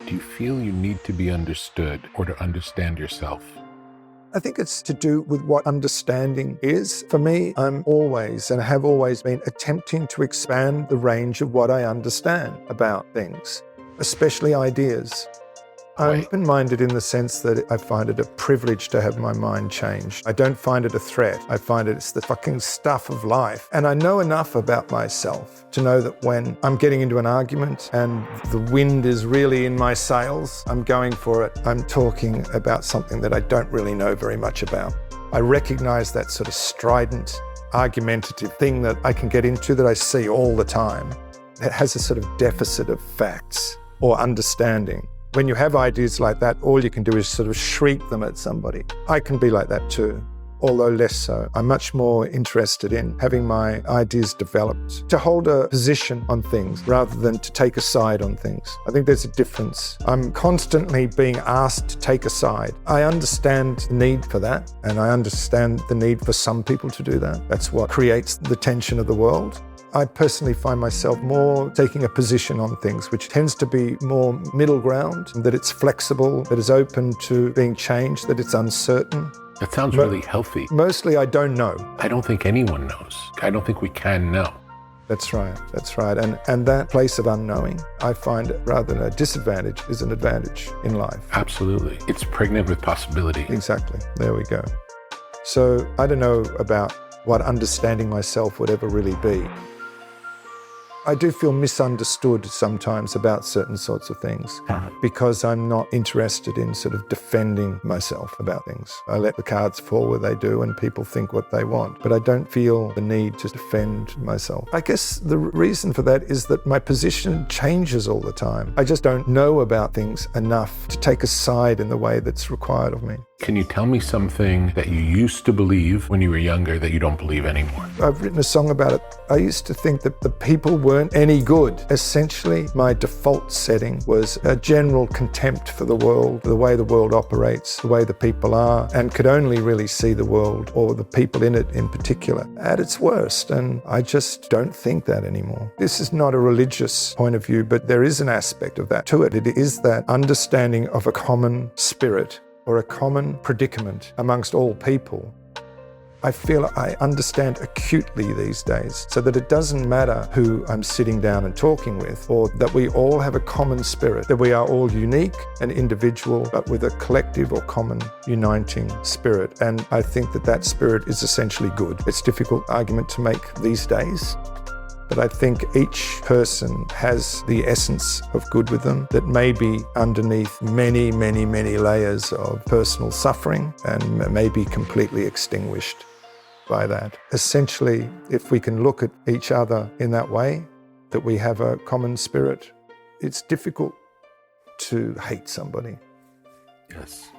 Do you feel you need to be understood or to understand yourself? I think it's to do with what understanding is. For me, I'm always and have always been attempting to expand the range of what I understand about things, especially ideas. I'm open-minded in the sense that I find it a privilege to have my mind changed. I don't find it a threat. I find it's the fucking stuff of life. And I know enough about myself to know that when I'm getting into an argument and the wind is really in my sails, I'm going for it. I'm talking about something that I don't really know very much about. I recognize that sort of strident, argumentative thing that I can get into that I see all the time. It has a sort of deficit of facts or understanding. When you have ideas like that, all you can do is sort of shriek them at somebody. I can be like that too, although less so. I'm much more interested in having my ideas developed, to hold a position on things rather than to take a side on things. I think there's a difference. I'm constantly being asked to take a side. I understand the need for that, and I understand the need for some people to do that. That's what creates the tension of the world. I personally find myself more taking a position on things, which tends to be more middle ground, that it's flexible, that it's open to being changed, that it's uncertain. That sounds really healthy. Mostly I don't know. I don't think anyone knows. I don't think we can know. That's right, that's right. And that place of unknowing, I find rather than a disadvantage, is an advantage in life. Absolutely. It's pregnant with possibility. Exactly, there we go. So I don't know about what understanding myself would ever really be. I do feel misunderstood sometimes about certain sorts of things because I'm not interested in sort of defending myself about things. I let the cards fall where they do and people think what they want, but I don't feel the need to defend myself. I guess the reason for that is that my position changes all the time. I just don't know about things enough to take a side in the way that's required of me. Can you tell me something that you used to believe when you were younger that you don't believe anymore? I've written a song about it. I used to think that the people weren't any good. Essentially, my default setting was a general contempt for the world, the way the world operates, the way the people are, and could only really see the world, or the people in it in particular, at its worst. And I just don't think that anymore. This is not a religious point of view, but there is an aspect of that to it. It is that understanding of a common spirit or a common predicament amongst all people. I feel I understand acutely these days, so that it doesn't matter who I'm sitting down and talking with, or that we all have a common spirit, that we are all unique and individual, but with a collective or common uniting spirit. And I think that that spirit is essentially good. It's a difficult argument to make these days, but I think each person has the essence of good with them that may be underneath many, many, many layers of personal suffering and may be completely extinguished by that. Essentially, if we can look at each other in that way, that we have a common spirit, it's difficult to hate somebody. Yes.